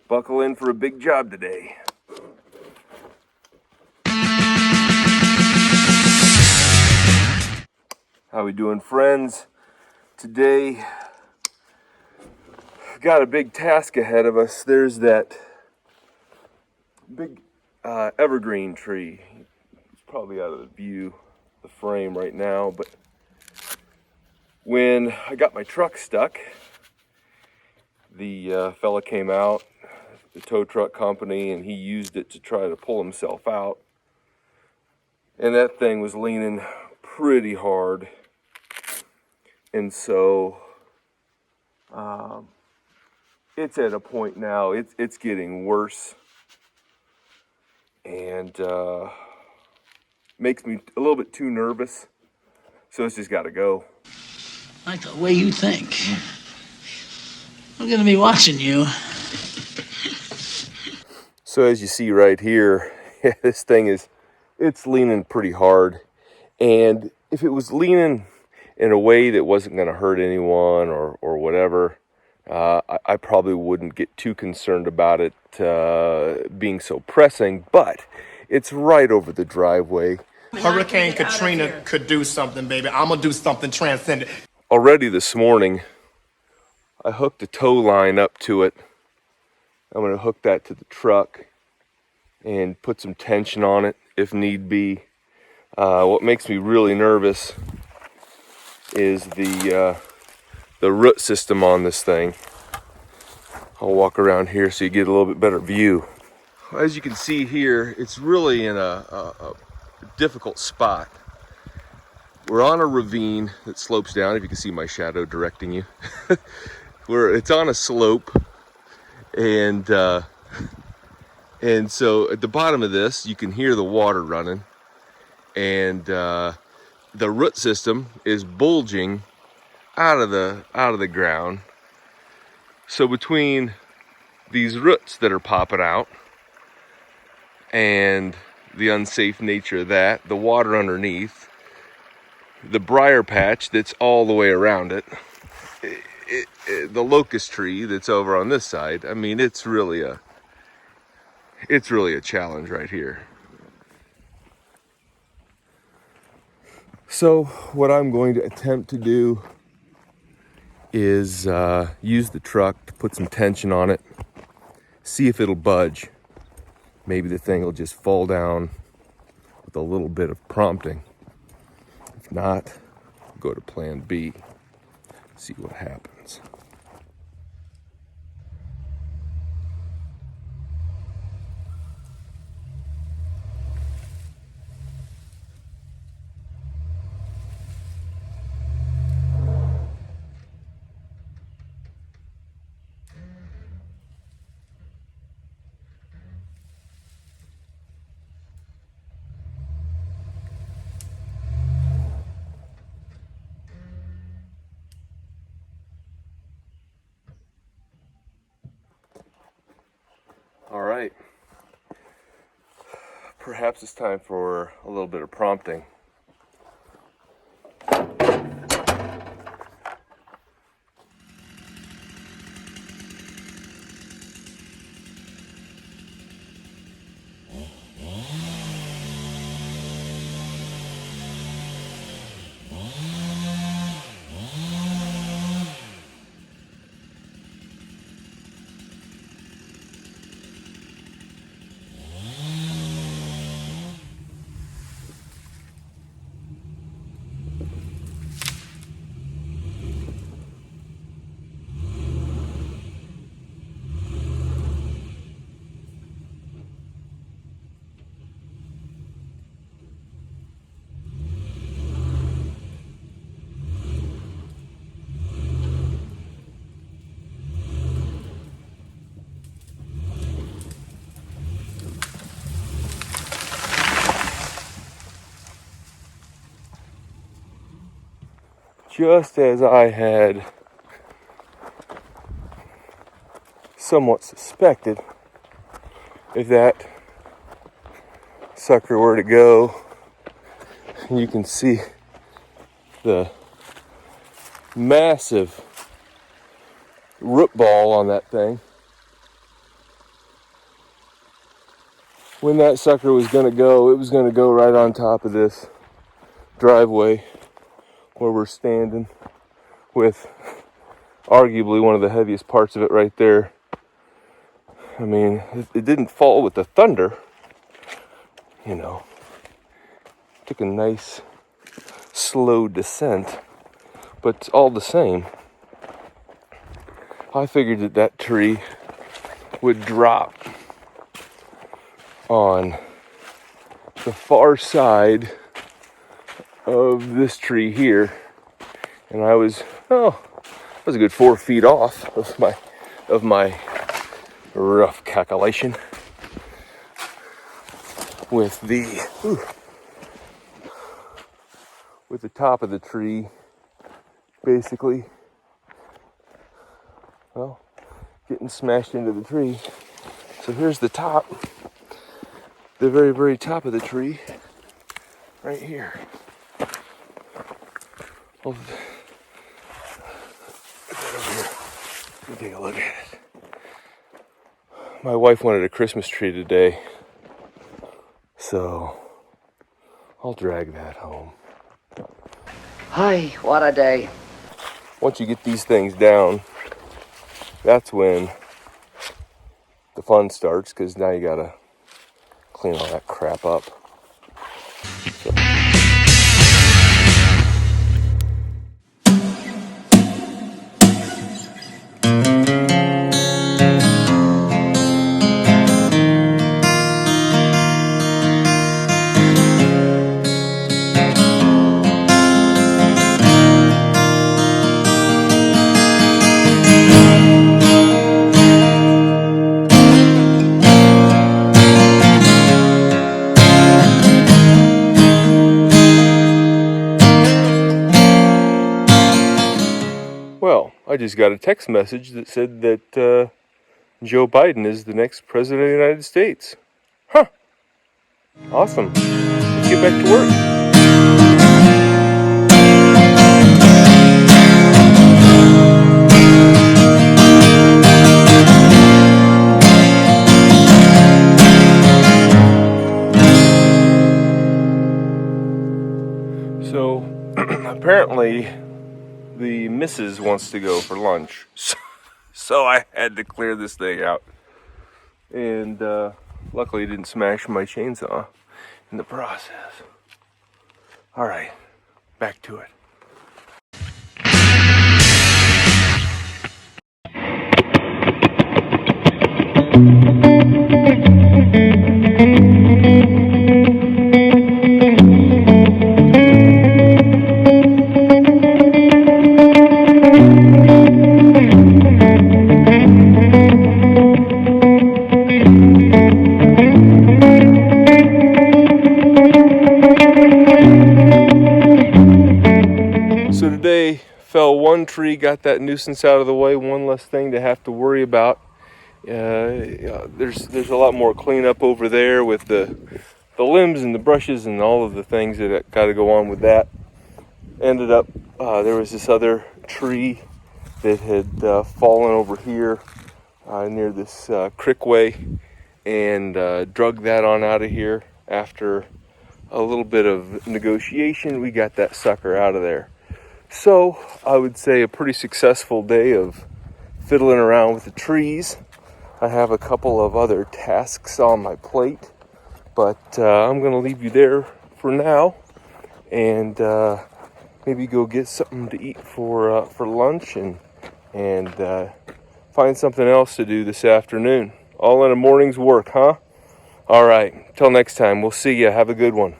Buckle in for a big job today. How we doing, friends? Today, we've got a big task ahead of us. There's that big evergreen tree. It's probably out of the view, the frame right now, but when I got my truck stuck, the fella came out, the tow truck company, and he used it to try to pull himself out. And that thing was leaning pretty hard. And so it's at a point now, it's getting worse. And makes me a little bit too nervous. So it's just got to go. Like the way you think. I'm gonna be watching you. So as you see right here, this thing it's leaning pretty hard. And if it was leaning in a way that wasn't going to hurt anyone or whatever, I probably wouldn't get too concerned about it being so pressing. But it's right over the driveway. Hurricane Katrina could do something, baby. I'm gonna do something transcendent. Already this morning, I hooked a tow line up to it. I'm going to hook that to the truck and put some tension on it if need be. What makes me really nervous is the root system on this thing. I'll walk around here so you get a little bit better view. As you can see here, it's really in a difficult spot. We're on a ravine that slopes down, if you can see my shadow directing you. It's on a slope, and so at the bottom of this, you can hear the water running, and the root system is bulging out of the ground. So between these roots that are popping out and the unsafe nature of that, the water underneath, the briar patch that's all the way around it, the locust tree that's over on this side, I mean, it's really a challenge right here. So what I'm going to attempt to do is use the truck to put some tension on it, see if it'll budge. Maybe the thing will just fall down with a little bit of prompting. If not, I'll go to plan B, see what happens. All right, perhaps it's time for a little bit of prompting. Just as I had somewhat suspected, if that sucker were to go, you can see the massive root ball on that thing. when that sucker was gonna go, it was gonna go right on top of this driveway where we're standing, with arguably one of the heaviest parts of it right there. I mean, it didn't fall with the thunder, you know. Took a nice slow descent, but all the same, I figured that that tree would drop on the far side of this tree here, and I was a good 4 feet off of my rough calculation with the top of the tree basically, well, getting smashed into the tree. So here's the top, the very, very top of the tree, right here. Well, let me take a look at it. My wife wanted a Christmas tree today, so I'll drag that home. Hi, what a day. Once you get these things down, that's when the fun starts, because now you gotta clean all that crap up. So. Well, I just got a text message that said that Joe Biden is the next president of the United States. Huh. Awesome. Let's get back to work. So, apparently, the missus wants to go for lunch. So I had to clear this thing out. And luckily it didn't smash my chainsaw in the process. All right, back to it. So today, fell one tree, got that nuisance out of the way, one less thing to have to worry about. There's a lot more cleanup over there with the limbs and the brushes and all of the things that got to go on with that. Ended up, there was this other tree that had fallen over here near this crickway, and drug that on out of here. After a little bit of negotiation, we got that sucker out of there. So I would say a pretty successful day of fiddling around with the trees. I have a couple of other tasks on my plate, but I'm going to leave you there for now, and maybe go get something to eat for lunch, and find something else to do this afternoon. All in a morning's work, huh? All right, till next time, we'll see ya. Have a good one.